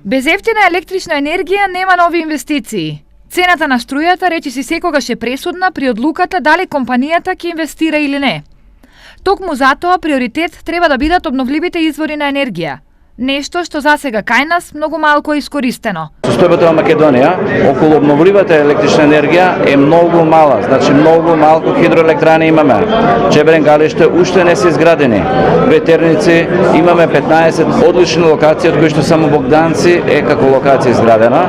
Без ефтина електрична енергија нема нови инвестиции. Цената на струјата речиси секогаш е пресудна при одлуката дали компанијата ќе инвестира или не. Токму затоа приоритет треба да бидат обновливите извори на енергија. Нешто што засега кај нас многу малку е искористено. Состојбата во Македонија околу обновливата електрична енергија е многу мала, значи многу малку хидроелектрани имаме. Чебрен галиште уште не се изградени. Ветерници имаме 15 одлични локации, од кои што само Богданци е како локација изградена,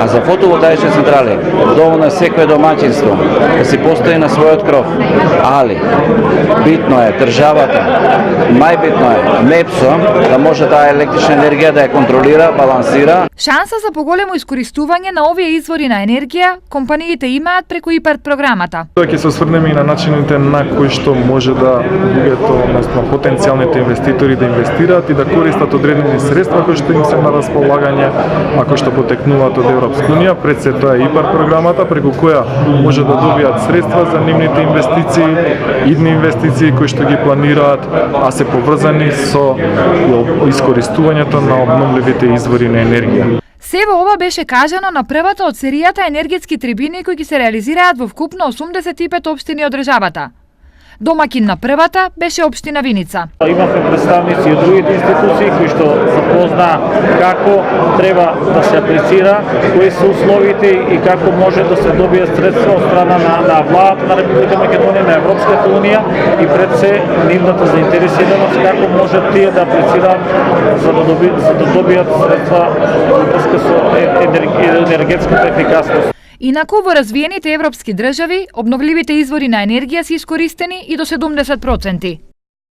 а за фотоволтаични централи доволно е секое домаќинство да си постои на својот кров. Али битно е државата, најбитно е МЕПСО да може таа електрична енергија да ја контролира, балансира. Шанса за поголемо искористување на овие извори на енергија компаниите имаат преку ИПАРД програмата. Ќе се осврнеме и на начините на кои што може да луѓето, односно потенцијалните инвеститори да инвестираат и да користат одредени средства кои што им се на располагање, ако што потекнуваат од Европска унија. Пред се тоа е ИПАРД програмата преку која може да добијат средства за нивните инвестиции, идни инвестиции кои што ги планираат, а се поврзани со искористувањето на обновливите извори на енергија. Сево ова беше кажано на првата од серијата енергетски трибини кои ќе се реализираат во вкупно 85 општини од државата. Домакин на првата беше општина Виница. Имавме представници од другите институции кои што запознаа како треба да се аплицира, кои се условите и како може да се добијат средства од страна на владата на Република Македонија, на Европската унија и пред се нивната заинтересираност како може тие да аплицираат за да добијат средства во врска со енергетската ефикасност. Инаку во развиените европски држави обновливите извори на енергија се искористени и до 70%.